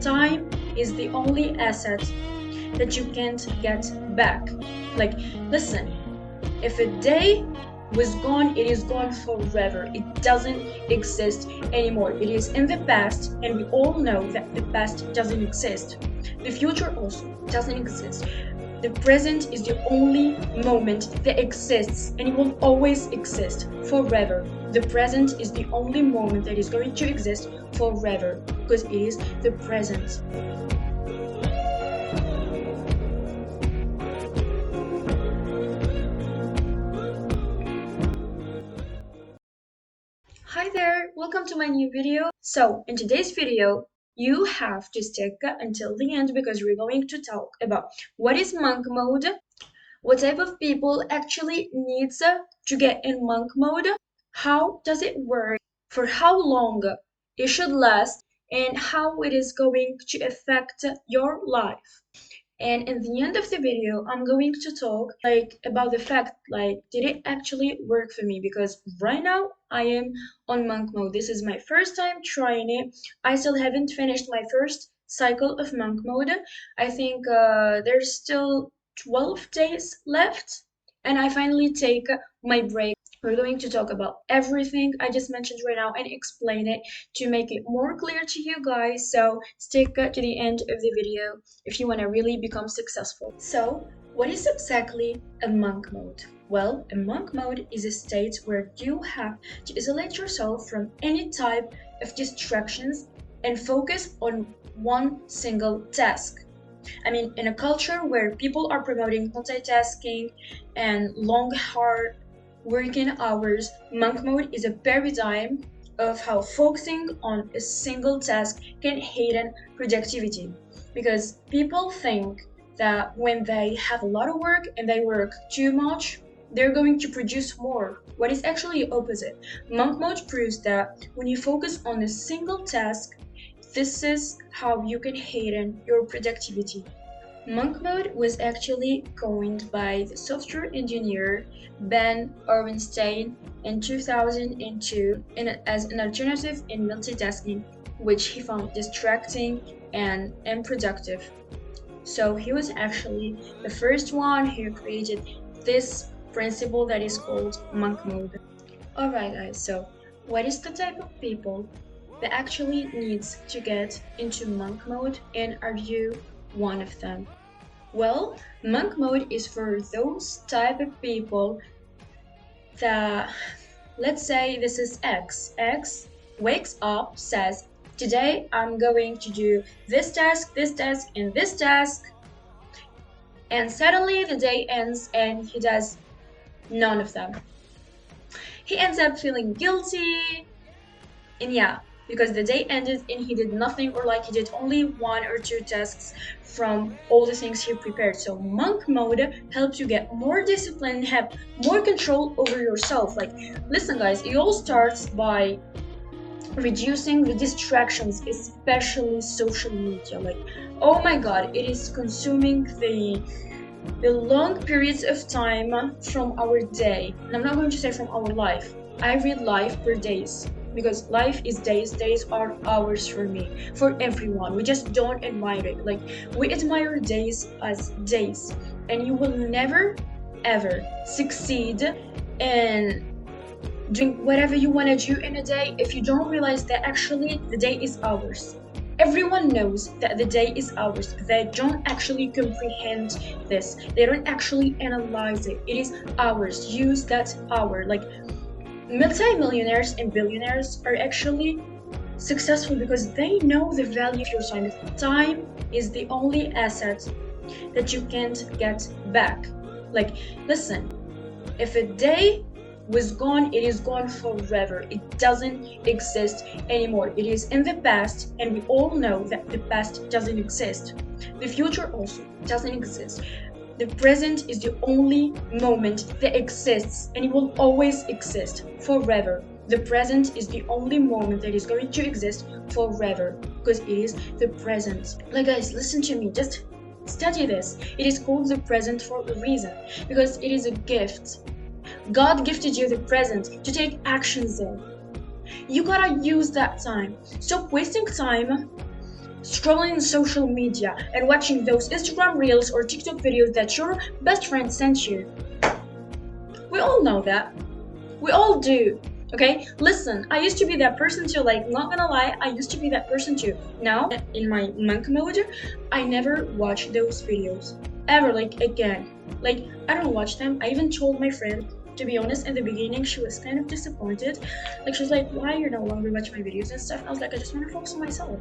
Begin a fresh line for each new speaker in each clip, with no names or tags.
time is the only asset that you can't get back. Like, listen, if a day was gone, it is gone forever. It doesn't exist anymore. It is in the past, and we all know that the past doesn't exist. The future also doesn't exist. The present is the only moment that exists, and it will always exist forever. The present is the only moment that is going to exist forever, because it is the present. Hi there, welcome to my new video. So in today's video, you have to stick until the end because we're going to talk about what is monk mode, what type of people actually needs to get in monk mode, how does it work, for how long it should last, and how it is going to affect your life. And in the end of the video, I'm going to talk about the fact did it actually work for me? Because right now I am on monk mode. This is my first time trying it. I still haven't finished my first cycle of monk mode. I think there's still 12 days left, and I finally take my break. We're going to talk about everything I just mentioned right now and explain it to make it more clear to you guys. So stick to the end of the video if you want to really become successful. So, what is exactly a monk mode? Well, a monk mode is a state where you have to isolate yourself from any type of distractions and focus on one single task. I mean, in a culture where people are promoting multitasking and long, hard working hours, monk mode is a paradigm of how focusing on a single task can heighten productivity. Because people think that when they have a lot of work and they work too much, they're going to produce more. What is actually the opposite. Monk mode proves that when you focus on a single task, this is how you can heighten your productivity. Monk mode was actually coined by the software engineer Ben Orenstein in 2002 as an alternative in multitasking, which he found distracting and unproductive. So he was actually the first one who created this principle that is called monk mode. Alright guys, so what is the type of people that actually needs to get into monk mode, and are you one of them? Well, monk mode is for those type of people that, let's say this is X. X wakes up, says, today I'm going to do this task, and this task. And suddenly the day ends and he does none of them. He ends up feeling guilty, and yeah, because the day ended and he did nothing, or he did only 1 or 2 tasks from all the things he prepared. So monk mode helps you get more discipline and have more control over yourself. Listen guys, it all starts by reducing the distractions, especially social media. Oh my god, it is consuming the long periods of time from our day. And I'm not going to say from our life. I read life per days, because life is days. Days are hours for me, for everyone. We just don't admire it. We admire days as days, and you will never ever succeed in doing whatever you want to do in a day if you don't realize that actually the day is ours. Everyone knows that the day is ours, but they don't actually comprehend this. They don't actually analyze it. It is ours. Use that hour. Multi-millionaires and billionaires are actually successful because they know the value of your time. Time is the only asset that you can't get back. Listen, if a day was gone, it is gone forever. It doesn't exist anymore. It is in the past, and we all know that the past doesn't exist. The future also doesn't exist. The present is the only moment that exists, and it will always exist forever. The present is the only moment that is going to exist forever, because it is the present. Guys, listen to me, just study this. It is called the present for a reason, because it is a gift. God gifted you the present to take actions in. You gotta use that time. Stop wasting time scrolling social media and watching those Instagram reels or TikTok videos that your best friend sent you. We all know that. We all do. Okay, listen, I used to be that person too, like, not gonna lie, I used to be that person too. Now, in my monk mode, I never watch those videos. Ever, like, again. Like, I don't watch them. I even told my friend, to be honest, in the beginning, she was kind of disappointed. Like, she was like, why you no longer watch my videos and stuff? I was like, I just want to focus on myself.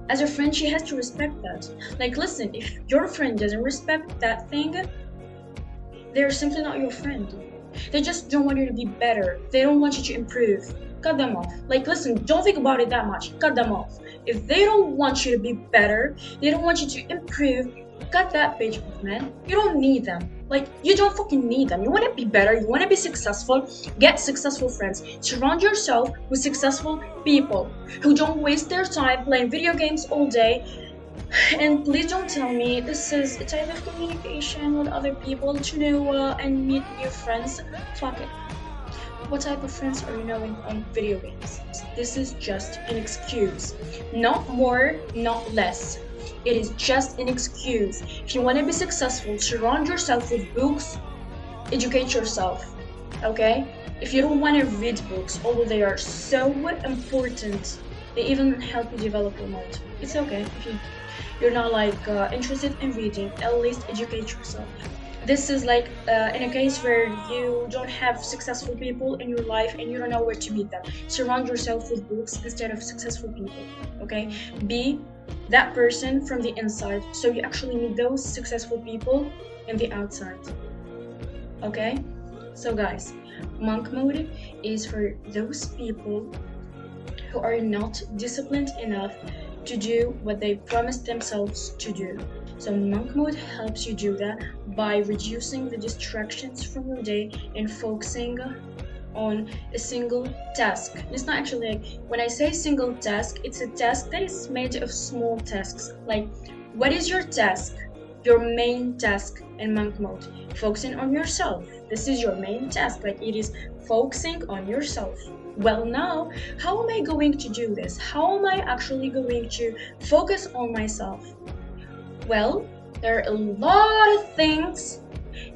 As a friend, she has to respect that. Like, listen, if your friend doesn't respect that thing, they're simply not your friend. They just don't want you to be better. They don't want you to improve. Cut them off. Like, listen, don't think about it that much. Cut them off. If they don't want you to be better, they don't want you to improve, cut that bitch off, man. You don't need them. Like, you don't fucking need them. You want to be better. You want to be successful. Get successful friends. Surround yourself with successful people who don't waste their time playing video games all day. And please don't tell me this is a type of communication with other people to know and meet new friends. Fuck it. What type of friends are you knowing on video games? This is just an excuse. Not more, not less. It is just an excuse. If you want to be successful, surround yourself with books, educate yourself, okay? If you don't want to read books, although they are so important, they even help you develop your mind. It's okay if you're not like interested in reading, at least educate yourself. This is like in a case where you don't have successful people in your life and you don't know where to meet them. Surround yourself with books instead of successful people, okay? Be that person from the inside so you actually meet those successful people in the outside, okay? So guys, monk mode is for those people who are not disciplined enough to do what they promised themselves to do. So monk mode helps you do that by reducing the distractions from your day and focusing on a single task. It's not actually like, when I say single task, it's a task that is made of small tasks. Like, what is your task? Your main task in monk mode? Focusing on yourself. This is your main task. Like, it is focusing on yourself. Well, now, how am I going to do this? How am I actually going to focus on myself? Well, there are a lot of things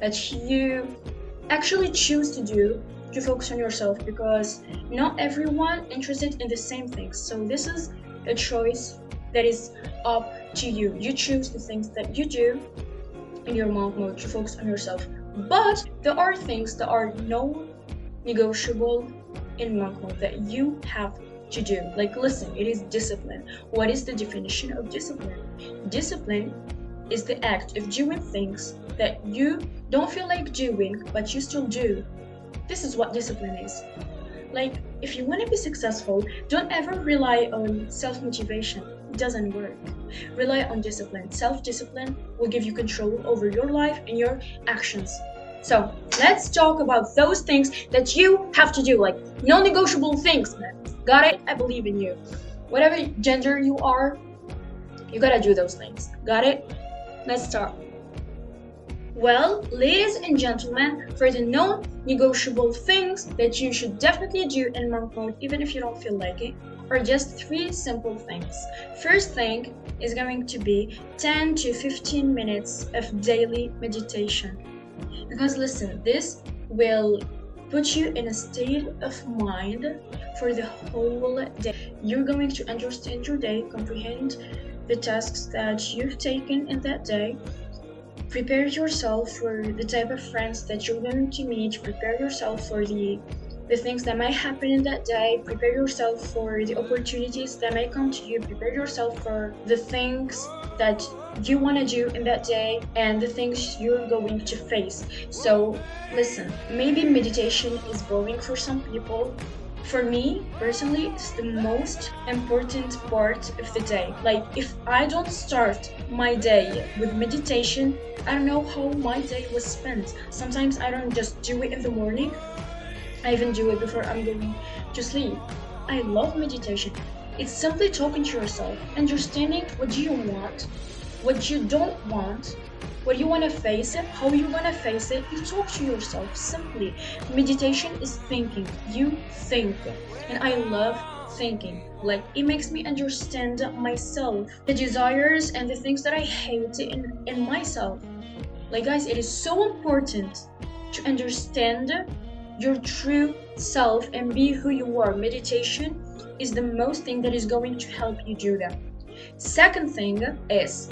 that you actually choose to do to focus on yourself, because not everyone interested in the same things. So this is a choice that is up to you. You choose the things that you do in your monk mode to focus on yourself. But there are things that are non-negotiable in monk mode that you have to do. Like, listen, it is discipline. What is the definition of discipline? Discipline is the act of doing things that you don't feel like doing, but you still do. This is what discipline is. Like, if you want to be successful, don't ever rely on self-motivation. It doesn't work. Rely on discipline. Self-discipline will give you control over your life and your actions. So, let's talk about those things that you have to do, like non-negotiable things, man. Got it? I believe in you. Whatever gender you are, you gotta do those things. Got it? Let's start. Well, ladies and gentlemen, for the non-negotiable things that you should definitely do in monk mode, even if you don't feel like it, are just 3 simple things. First thing is going to be 10 to 15 minutes of daily meditation. Because listen, this will put you in a state of mind for the whole day. You're going to understand your day, comprehend the tasks that you've taken in that day, prepare yourself for the type of friends that you're going to meet, prepare yourself for the things that might happen in that day, prepare yourself for the opportunities that may come to you, prepare yourself for the things that you want to do in that day and the things you're going to face. So listen, maybe meditation is boring for some people. For me, personally, it's the most important part of the day. Like, if I don't start my day with meditation, I don't know how my day was spent. Sometimes I don't just do it in the morning. I even do it before I'm going to sleep. I love meditation. It's simply talking to yourself, understanding what do you want, what you don't want, what you want to face it, how you want to face it. You talk to yourself simply. Meditation is thinking. You think. And I love thinking. Like, it makes me understand myself, the desires and the things that I hate in myself. Like, guys, it is so important to understand your true self and be who you are. Meditation is the most thing that is going to help you do that. Second thing is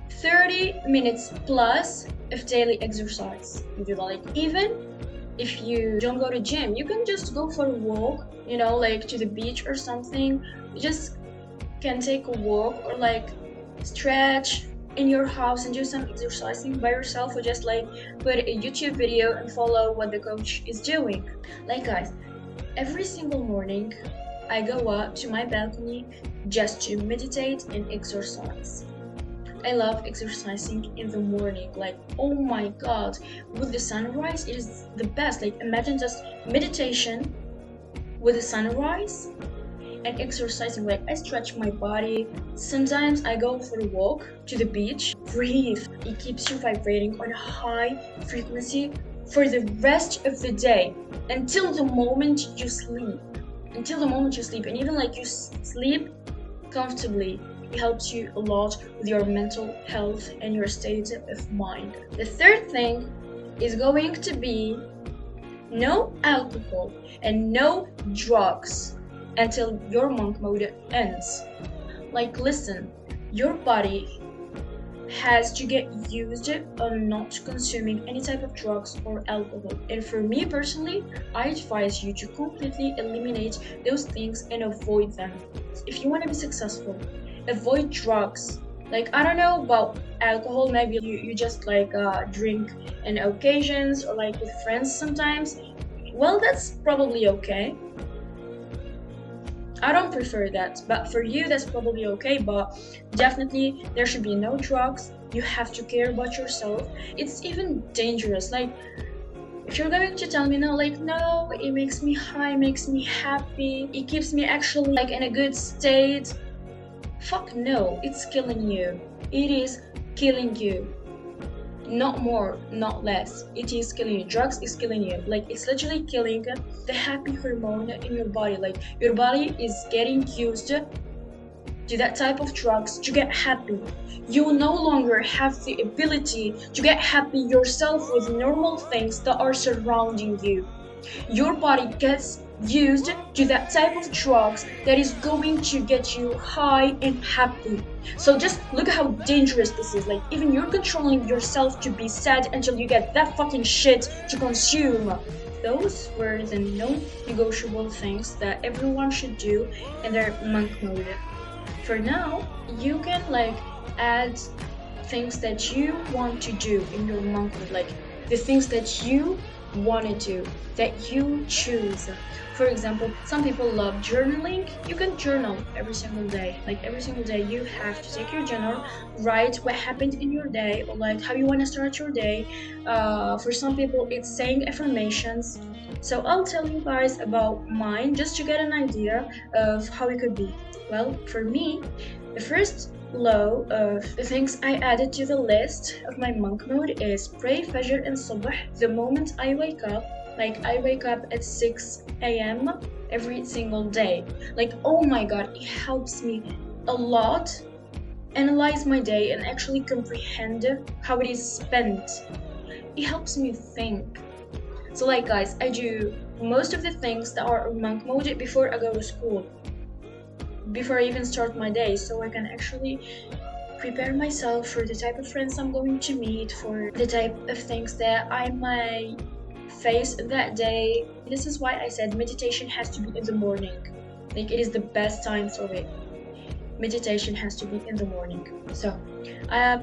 30 minutes plus of daily exercise. You do that, like, even if you don't go to gym, you can just go for a walk, like to the beach or something. You just can take a walk or like stretch in your house and do some exercising by yourself, or just like put a YouTube video and follow what the coach is doing. Like, guys, every single morning I go out to my balcony just to meditate and exercise. I love exercising in the morning. Like, oh my god, with the sunrise, it is the best. Like, imagine just meditation with the sunrise and exercising. Like, I stretch my body. Sometimes I go for a walk to the beach. Breathe. It keeps you vibrating on a high frequency for the rest of the day until the moment you sleep. And even like you sleep comfortably. It helps you a lot with your mental health and your state of mind. The third thing is going to be no alcohol and no drugs until your monk mode ends. Like, listen, your body has to get used on not consuming any type of drugs or alcohol. And for me personally, I advise you to completely eliminate those things and avoid them. If you want to be successful, avoid drugs. Like, I don't know about alcohol, maybe you just like drink in occasions or like with friends sometimes. Well, that's probably okay. I don't prefer that, but for you that's probably okay. But definitely there should be no drugs. You have to care about yourself. It's even dangerous. Like, if you're going to tell me no, it makes me high, makes me happy, it keeps me actually like in a good state. Fuck no, it's killing you. It is killing you. Not more, not less. It is killing you. Drugs is killing you. Like, it's literally killing the happy hormone in your body. Like, your body is getting used to that type of drugs to get happy. You will no longer have the ability to get happy yourself with normal things that are surrounding you. Your body gets used to that type of drugs that is going to get you high and happy. So just look at how dangerous this is. Like, even you're controlling yourself to be sad until you get that fucking shit to consume. Those were the non-negotiable things that everyone should do in their monk mode. For now, you can like add things that you want to do in your monk mode, like the things that you want to do, that you choose. For example, some people love journaling. You can journal every single day. Like, every single day you have to take your journal, write what happened in your day, or like how you want to start your day. For some people it's saying affirmations. So I'll tell you guys about mine just to get an idea of how it could be. Well, for me, the first law of the things I added to the list of my monk mode is pray Fajr and Subh the moment I wake up. Like, I wake up at 6 a.m. every single day. Like, oh my god, it helps me a lot analyze my day and actually comprehend how it is spent. It helps me think. So like, guys, I do most of the things that are in monk mode before I go to school, before I even start my day, so I can actually prepare myself for the type of friends I'm going to meet, for the type of things that I might face that day. This is why I said meditation has to be in the morning. Like, it is the best time for it. Meditation has to be in the morning. So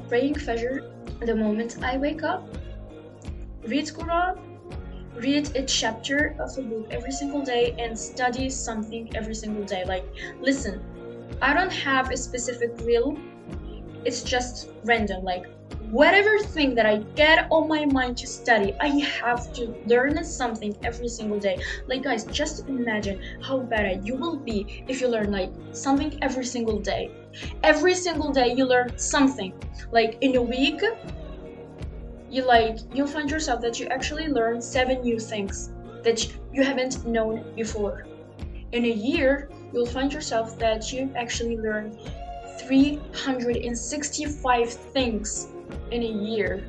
praying Fajr the moment I wake up, read Quran, read a chapter of a book every single day, and study something every single day. Like, listen, I don't have a specific rule. It's just random. Like, whatever thing that I get on my mind to study, I have to learn something every single day. Like, guys, just imagine how better you will be if you learn like something every single day. Every single day you learn something. Like, in a week, you'll find yourself that you actually learn 7 new things that you haven't known before. In a year, you'll find yourself that you actually learn 365 things in a year.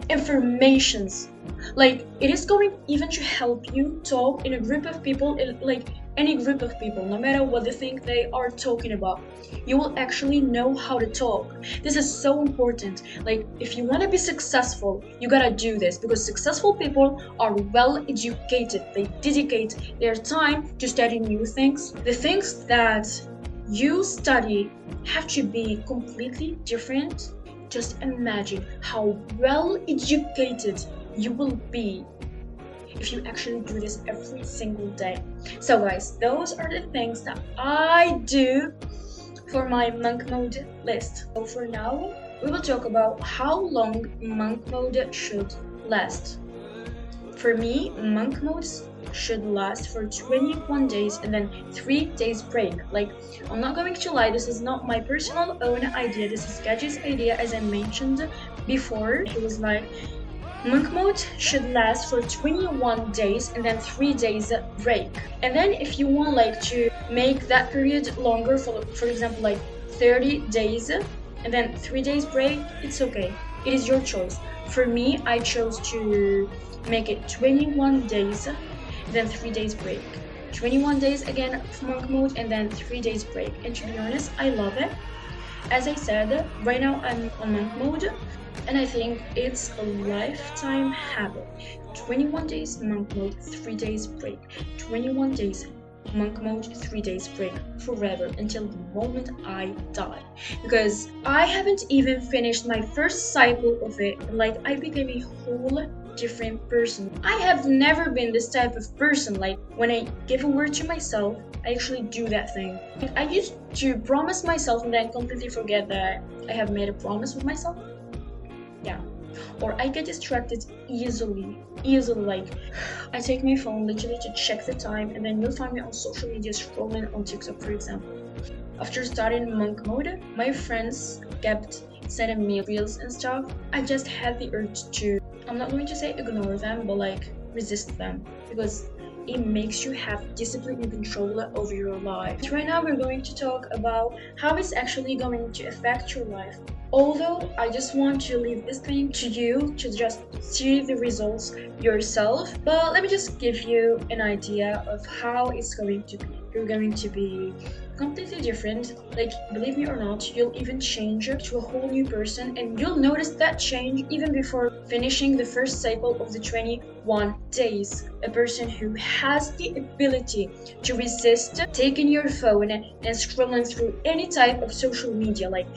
Informations. Like, it is going even to help you talk in a group of people, like any group of people, no matter what they think they are talking about. You will actually know how to talk. This is so important. Like, if you want to be successful, you gotta do this, because successful people are well educated. They dedicate their time to study new things. The things that you study have to be completely different. Just imagine how well educated you will be if you actually do this every single day. So guys, those are the things that I do for my monk mode list. So for now, we will talk about how long monk mode should last. For me, monk modes should last for 21 days and then 3 days break. Like, I'm not going to lie, this is not my personal own idea. This is Gaji's idea, as I mentioned before. He was like, monk mode should last for 21 days and then 3 days break. And then if you want like to make that period longer, for example like 30 days and then 3 days break, it's okay. It is your choice. For me, I chose to make it 21 days then 3 days break. 21 days again of monk mode and then 3 days break. And to be honest, I love it. As I said, right now I'm on monk mode, and I think it's a lifetime habit. 21 days monk mode, 3 days break. 21 days monk mode, 3 days break, forever until the moment I die. Because I haven't even finished my first cycle of it, like I became a whole different person. I have never been this type of person. Like, when I give a word to myself, I actually do that thing. Like, I used to promise myself and then completely forget that I have made a promise with myself. Yeah. Or I get distracted easily. Like, I take my phone literally to check the time, and then you'll find me on social media scrolling on TikTok, for example. After starting monk mode, my friends kept sending me reels and stuff. I just had the urge to, I'm not going to say ignore them, but like resist them, because it makes you have discipline and control over your life. Right now we're going to talk about how it's actually going to affect your life. Although I just want to leave this thing to you to just see the results yourself, but let me just give you an idea of how it's going to be. You're going to be completely different. Like, believe me or not, you'll even change to a whole new person, and you'll notice that change even before finishing the first cycle of the 21 days. A person who has the ability to resist taking your phone and scrolling through any type of social media. Like,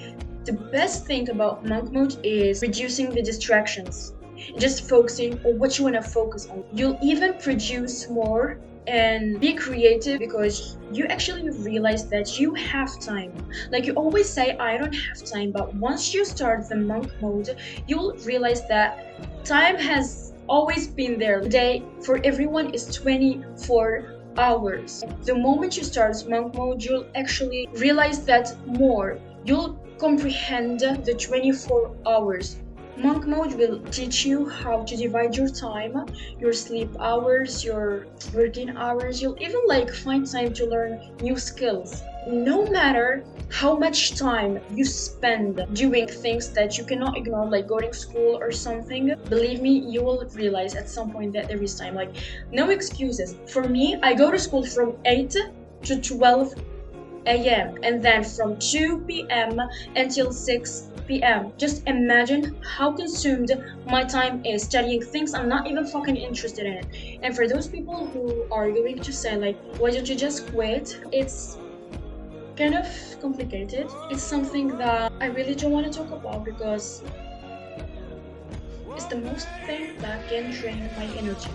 the best thing about monk mode is reducing the distractions, just focusing on what you want to focus on. You'll even produce more and be creative, because you actually realize that you have time. Like, you always say I don't have time, but once you start the monk mode, you'll realize that time has always been there. The day for everyone is 24 hours. The moment you start monk mode, you'll actually realize that more. You'll comprehend the 24 hours. Monk mode will teach you how to divide your time, your sleep hours, your working hours. You'll even like find time to learn new skills. No matter how much time you spend doing things that you cannot ignore, like going to school or something, believe me, you will realize at some point that there is time. Like, no excuses. For me, I go to school from 8 to 12 a.m. and then from 2 p.m. until 6 p.m. Just imagine how consumed my time is studying things I'm not even fucking interested in. And for those people who are going to say like, why don't you just quit? It's kind of complicated. It's something that I really don't want to talk about, because it's the most thing that can drain my energy.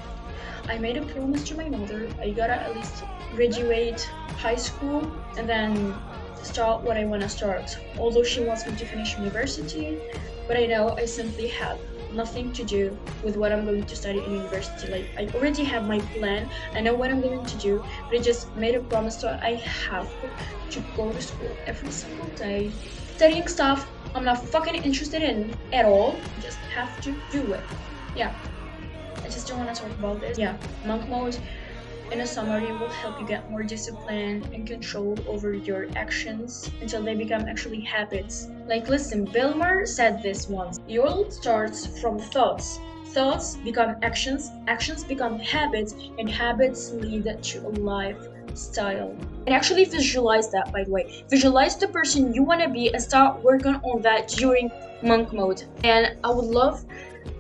I made a promise to my mother. I gotta at least graduate high school and then start what I want to start. Although she wants me to finish university, but I know I simply have nothing to do with what I'm going to study in university. Like, I already have my plan. I know what I'm going to do, but I just made a promise, so I have to go to school every single day, studying stuff I'm not fucking interested in at all. I just have to do it. Yeah. I just don't want to talk about this. Yeah, monk mode in a summary, will help you get more discipline and control over your actions until they become actually habits. Like, listen, Bill Maher said this once: your world starts from thoughts. Thoughts become actions, actions become habits, and habits lead to a lifestyle. And actually visualize that, by the way. Visualize the person you want to be and start working on that during monk mode. And I would love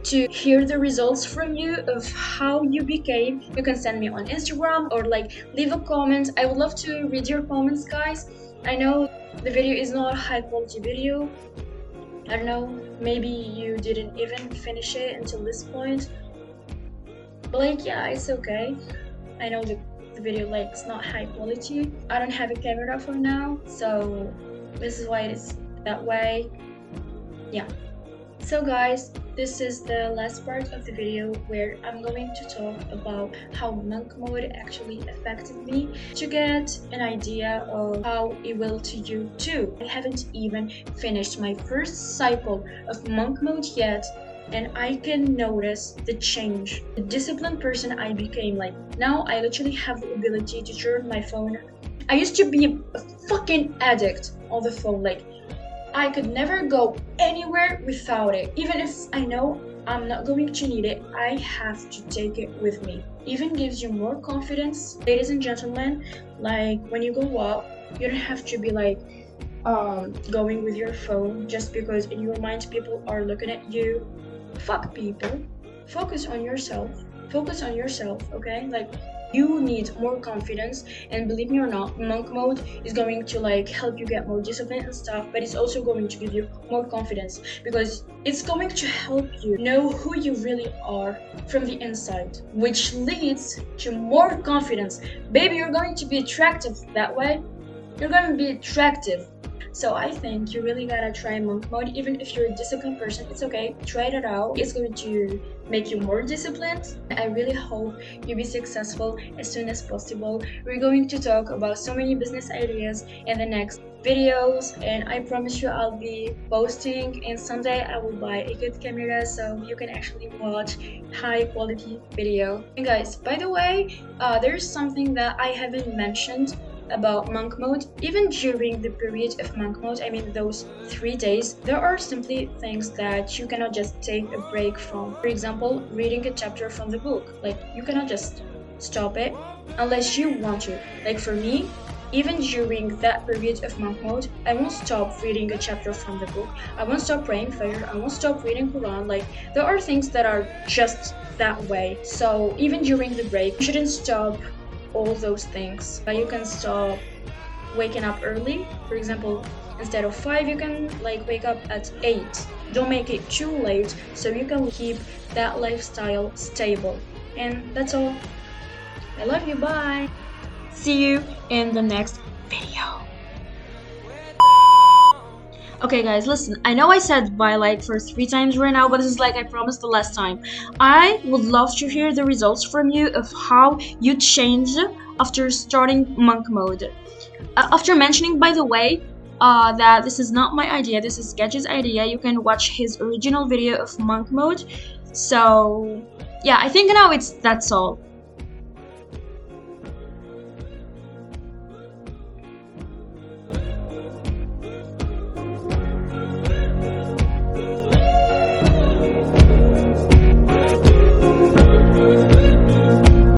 to hear the results from you of how you became. You can send me on Instagram or like leave a comment. I would love to read your comments, guys. I know the video is not a high quality video. I don't know, maybe you didn't even finish it until this point, but like, yeah, it's okay. I know the video like is not high quality. I don't have a camera for now, so this is why it is that way. Yeah. So guys, this is the last part of the video where I'm going to talk about how monk mode actually affected me, to get an idea of how it will to you too. I haven't even finished my first cycle of monk mode yet, and I can notice the change, the disciplined person I became. Like, now I literally have the ability to turn my phone. I used to be a fucking addict on the phone. Like, I could never go anywhere without it. Even if I know I'm not going to need it, I have to take it with me. Even gives you more confidence. Ladies and gentlemen, like, when you go out, you don't have to be like going with your phone just because in your mind people are looking at you. Fuck people. Focus on yourself. Focus on yourself, okay? Like, you need more confidence, and believe me or not, monk mode is going to like help you get more discipline and stuff, but it's also going to give you more confidence because it's going to help you know who you really are from the inside, which leads to more confidence. Baby, you're going to be attractive that way. You're going to be attractive. So I think you really gotta try monk mode. Even if you're a disciplined person, it's okay, try it out. It's going to make you more disciplined. I really hope you be successful as soon as possible. We're going to talk about so many business ideas in the next videos, and I promise you I'll be posting, and someday I will buy a good camera so you can actually watch high quality video. And guys, by the way, there's something that I haven't mentioned about monk mode. Even during the period of monk mode, I mean those 3 days, there are simply things that you cannot just take a break from. For example, reading a chapter from the book. Like, you cannot just stop it unless you want to. Like, for me, even during that period of monk mode, I won't stop reading a chapter from the book. I won't stop praying Fajr. I won't stop reading Quran. Like, there are things that are just that way. So even during the break, you shouldn't stop all those things. You can stop waking up early. For example, instead of 5, you can like wake up at 8. Don't make it too late so you can keep that lifestyle stable. And that's all. I love you. Bye. See you in the next video. Okay guys, listen, I know I said bye like for 3 times right now, but this is like I promised the last time. I would love to hear the results from you of how you changed after starting monk mode. After mentioning, by the way, that this is not my idea, this is Sketch's idea. You can watch his original video of monk mode. So yeah, I think now that's all.